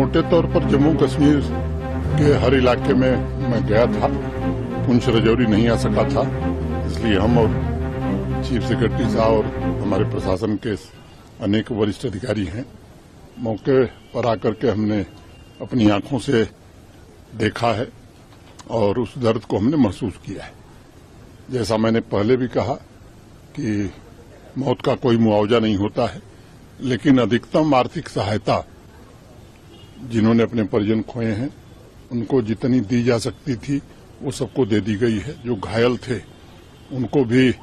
मोटे तौर पर जम्मू कश्मीर के हर इलाके में मैं गया था। पुंछ राजौरी नहीं आ सका था, इसलिए हम और चीफ सेक्रेटरी साहब और हमारे प्रशासन के अनेक वरिष्ठ अधिकारी हैं। मौके पर आकर के हमने अपनी आंखों से देखा है और उस दर्द को हमने महसूस किया है। जैसा मैंने पहले भी कहा कि मौत का कोई मुआवजा नहीं होता है, लेकिन अधिकतम आर्थिक सहायता जिन्होंने अपने परिजन खोए हैं उनको जितनी दी जा सकती थी वो सबको दे दी गई है। जो घायल थे उनको भी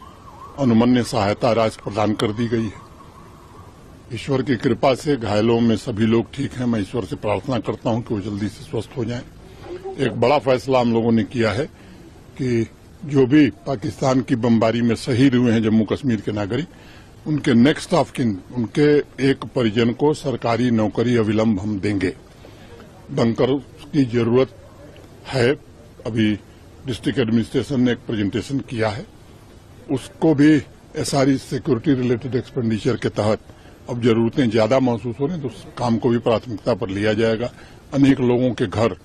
अनुमन्य सहायता राशि प्रदान कर दी गई है। ईश्वर की कृपा से घायलों में सभी लोग ठीक हैं। मैं ईश्वर से प्रार्थना करता हूं कि वो जल्दी से स्वस्थ हो जाएं। एक बड़ा फैसला हम लोगों ने किया है कि जो भी पाकिस्तान की बमबारी में शहीद हुए हैं जम्मू कश्मीर के नागरिक, उनके नेक्स्ट ऑफ किन, उनके एक परिजन को सरकारी नौकरी अविलंब हम देंगे। बंकर की जरूरत है। अभी डिस्ट्रिक्ट एडमिनिस्ट्रेशन ने एक प्रेजेंटेशन किया है, उसको भी एसआरई सिक्योरिटी रिलेटेड एक्सपेंडिचर के तहत अब जरूरतें ज्यादा महसूस हो रही हैं तो उस काम को भी प्राथमिकता पर लिया जाएगा। अनेक लोगों के घर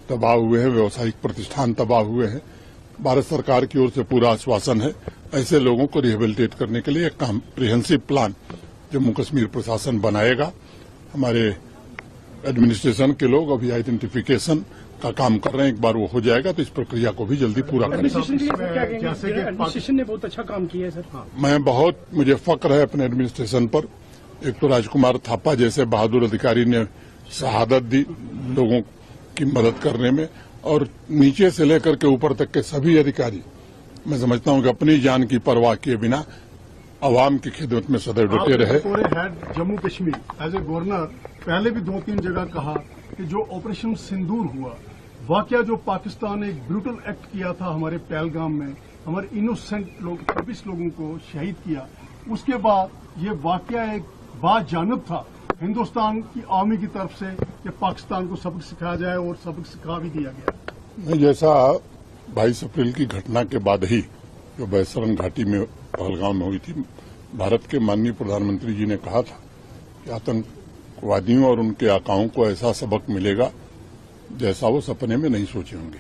तबाह हुए हैं, व्यवसायिक प्रतिष्ठान तबाह हुए हैं। भारत सरकार की ओर से पूरा आश्वासन है ऐसे लोगों को रिहेबिलिटेट करने के लिए एक कॉम्प्रिहेंसिव प्लान जम्मू कश्मीर प्रशासन बनाएगा। हमारे एडमिनिस्ट्रेशन के लोग अभी आइडेंटिफिकेशन का काम कर रहे हैं। एक बार वो हो जाएगा तो इस प्रक्रिया को भी जल्दी पूरा करेंगे। एडमिनिस्ट्रेशन ने बहुत अच्छा काम किया है सर। मुझे फक्र है अपने एडमिनिस्ट्रेशन पर। एक तो राजकुमार थापा जैसे बहादुर अधिकारी ने शहादत दी लोगों की मदद करने में, और नीचे से लेकर के ऊपर तक के सभी अधिकारी मैं समझता हूं कि अपनी जान की परवाह किए बिना अवाम की खिदमत में सदैव डटे रहे। Head Jammu Kashmir as a governor पहले भी 2-3 जगह कहा कि जो ऑपरेशन सिंदूर हुआ, वाकया जो पाकिस्तान ने एक ब्रूटल एक्ट किया था हमारे पहलगाम में, हमारे इनोसेंट लोग 26 लोगों को शहीद किया, उसके बाद ये वाकया एक बाजानिब था हिंदुस्तान की आर्मी की तरफ से कि पाकिस्तान को सबक सिखाया जाए और सबक सिखा भी दिया गया। जैसा 22 अप्रैल की घटना के बाद ही जो बैसरन घाटी में पहलगाम में हुई थी, भारत के माननीय प्रधानमंत्री जी ने कहा था कि आतंकवादियों और उनके आकाओं को ऐसा सबक मिलेगा जैसा वो सपने में नहीं सोचे होंगे।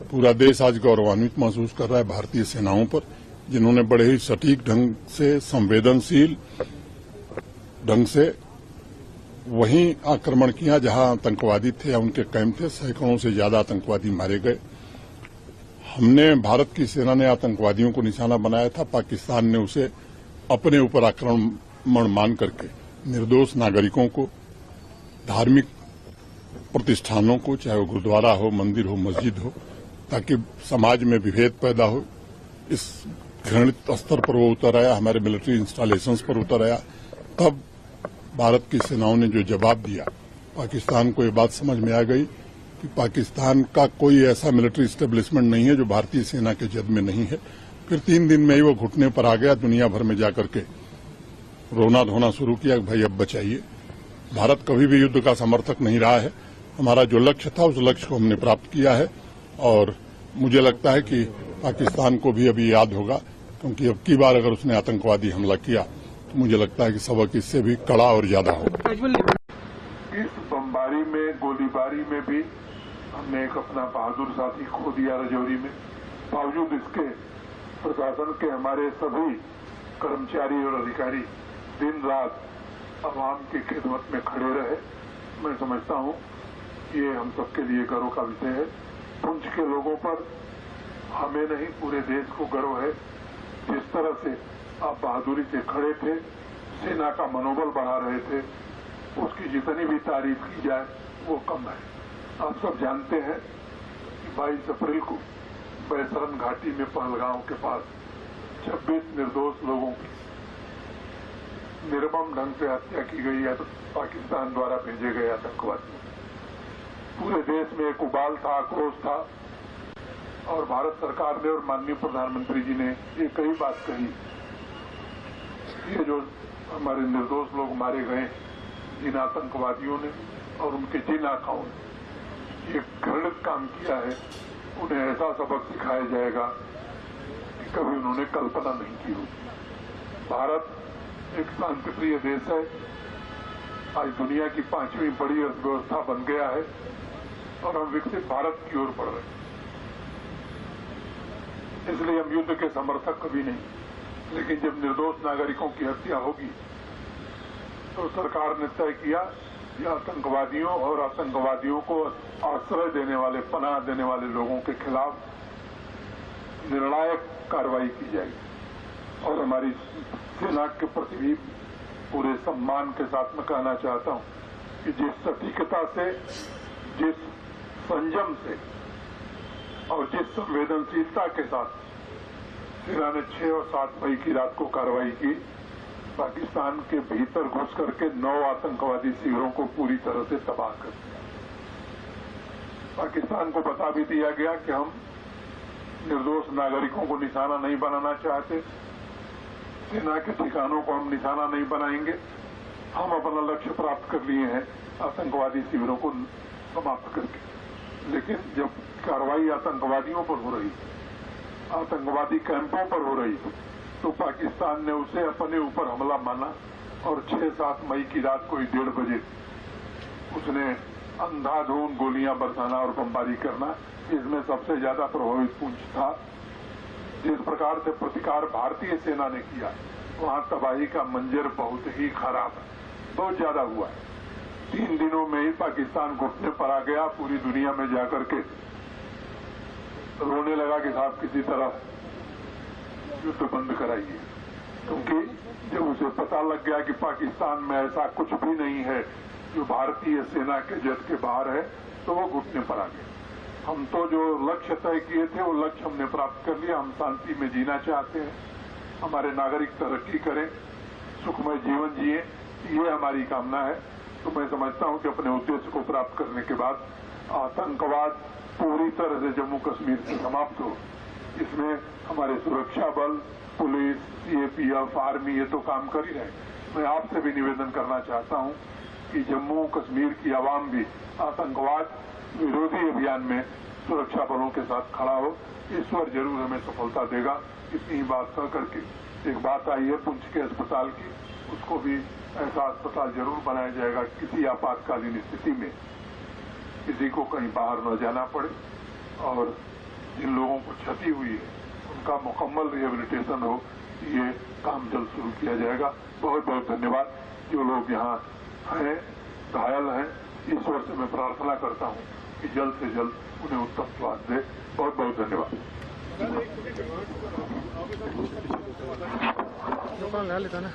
पूरा देश आज गौरवान्वित महसूस कर रहा है भारतीय सेनाओं पर, जिन्होंने बड़े ही सटीक ढंग से, संवेदनशील ढंग से वहीं आक्रमण किया जहां आतंकवादी थे या उनके कैंप थे। सैकड़ों से ज्यादा आतंकवादी मारे गए। हमने, भारत की सेना ने आतंकवादियों को निशाना बनाया था, पाकिस्तान ने उसे अपने ऊपर आक्रमण मान करके निर्दोष नागरिकों को, धार्मिक प्रतिष्ठानों को, चाहे वो गुरुद्वारा हो, मंदिर हो, मस्जिद हो, ताकि समाज में विभेद पैदा हो, इस घृणित स्तर पर वो उतर आया, हमारे मिलिट्री इंस्टॉलेशंस पर उतर आया। तब भारत की सेनाओं ने जो जवाब दिया, पाकिस्तान को ये बात समझ में आ गई कि पाकिस्तान का कोई ऐसा मिलिट्री इस्टेब्लिशमेंट नहीं है जो भारतीय सेना के जद में नहीं है। फिर 3 दिन में ही वो घुटने पर आ गया, दुनिया भर में जाकर के रोना धोना शुरू किया कि भाई अब बचाइए। भारत कभी भी युद्ध का समर्थक नहीं रहा है। हमारा जो लक्ष्य था उस लक्ष्य को हमने प्राप्त किया है और मुझे लगता है कि पाकिस्तान को भी अभी याद होगा, क्योंकि अब की बार अगर उसने आतंकवादी हमला किया तो मुझे लगता है कि सबक इससे भी कड़ा और ज्यादा होगा। इस बमबारी में, गोलीबारी में भी हमने एक अपना बहादुर साथी खो दिया राजौरी में। बावजूद इसके प्रशासन के हमारे सभी कर्मचारी और अधिकारी दिन रात आवाम की खिदमत में खड़े रहे। मैं समझता हूं ये हम सबके लिए गर्व का विषय है। पुंछ के लोगों पर हमें नहीं, पूरे देश को गर्व है। जिस तरह से आप बहादुरी से खड़े थे, सेना का मनोबल बढ़ा रहे थे, उसकी जितनी भी तारीफ की जाए वो कम है। आप सब जानते हैं कि 22 अप्रैल को बैसरन घाटी में पहलगाम के पास 26 निर्दोष लोगों की निर्मम ढंग से हत्या की गई है, तो पाकिस्तान द्वारा भेजे गए आतंकवादी। पूरे देश में एक उबाल था, आक्रोश था, और भारत सरकार ने और माननीय प्रधानमंत्री जी ने ये कई बात कही। ये जो हमारे निर्दोष लोग मारे गए जिन आतंकवादियों ने और उनके जिन आकाओं ने ये घृणित काम किया है, उन्हें ऐसा सबक सिखाया जाएगा कि कभी उन्होंने कल्पना नहीं की होगी। भारत एक शांतिप्रिय देश है। आज दुनिया की 5वीं बड़ी अर्थव्यवस्था बन गया है और हम विकसित भारत की ओर बढ़ रहे हैं। इसलिए हम युद्ध के समर्थक कभी नहीं, लेकिन जब निर्दोष नागरिकों की हत्या होगी तो सरकार ने तय किया कि आतंकवादियों और आतंकवादियों को आश्रय देने वाले, पनाह देने वाले लोगों के खिलाफ निर्णायक कार्रवाई की जाएगी। और हमारी सेना के प्रति भी पूरे सम्मान के साथ मैं कहना चाहता हूं कि जिस सटीकता से, जिस संयम से और जिस संवेदनशीलता के साथ सेना ने 6 और 7 मई की रात को कार्रवाई की, पाकिस्तान के भीतर घुस करके 9 आतंकवादी शिविरों को पूरी तरह से तबाह कर दिया। पाकिस्तान को बता भी दिया गया कि हम निर्दोष नागरिकों को निशाना नहीं बनाना चाहते, सेना के ठिकानों को हम निशाना नहीं बनाएंगे, हम अपना लक्ष्य प्राप्त कर लिए हैं आतंकवादी शिविरों को समाप्त करके। लेकिन जब कार्रवाई आतंकवादियों पर हो रही, आतंकवादी कैंपों पर हो रही, तो पाकिस्तान ने उसे अपने ऊपर हमला माना और 6-7 मई की रात को 1:30 बजे उसने अंधाधुंध गोलियां बरसाना और बमबारी करना। इसमें सबसे ज्यादा प्रभावित पुंछ था। जिस प्रकार से प्रतिकार भारतीय सेना ने किया, वहां तबाही का मंजर बहुत ही खराब है, बहुत ज्यादा हुआ है। 3 दिनों में ही पाकिस्तान घुटने पर आ गया, पूरी दुनिया में जाकर के रोने लगा कि साहब किसी तरह युद्ध बंद कराइए, क्योंकि जब उसे पता लग गया कि पाकिस्तान में ऐसा कुछ भी नहीं है जो भारतीय सेना के जद के बाहर है, तो वो घुटने पर आ गया। हम तो जो लक्ष्य तय किए थे वो लक्ष्य हमने प्राप्त कर लिया। हम शांति में जीना चाहते हैं, हमारे नागरिक तरक्की करें, सुखमय जीवन जिए, ये हमारी कामना है। तो मैं समझता हूं कि अपने उद्देश्य को प्राप्त करने के बाद आतंकवाद पूरी तरह से जम्मू कश्मीर से समाप्त हो। इसमें हमारे सुरक्षा बल, पुलिस, सीएपीएफ, आर्मी ये तो काम कर ही रहे। मैं आपसे भी निवेदन करना चाहता हूं कि जम्मू कश्मीर की आवाम भी आतंकवाद विरोधी अभियान में सुरक्षा बलों के साथ खड़ा हो। ईश्वर जरूर हमें सफलता देगा। इतनी ही बात कह करके एक बात आई है पुंछ के अस्पताल की, उसको भी ऐसा अस्पताल जरूर बनाया जाएगा किसी आपातकालीन स्थिति में किसी को कहीं बाहर न जाना पड़े, और जिन लोगों को क्षति हुई है उनका मुकम्मल रिहेबिलिटेशन हो, ये काम जल्द शुरू किया जाएगा। बहुत बहुत धन्यवाद। जो लोग यहाँ हैं, घायल हैं, ईश्वर से मैं प्रार्थना करता हूँ कि जल्द से जल्द उन्हें उत्तम स्वास्थ्य दे। बहुत बहुत धन्यवाद। ला लेता ना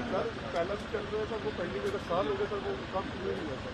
सर पहला भी चल रहा था, वो पहली जगह साल हो गया सर, वो काम शुरू नहीं हुआ सर।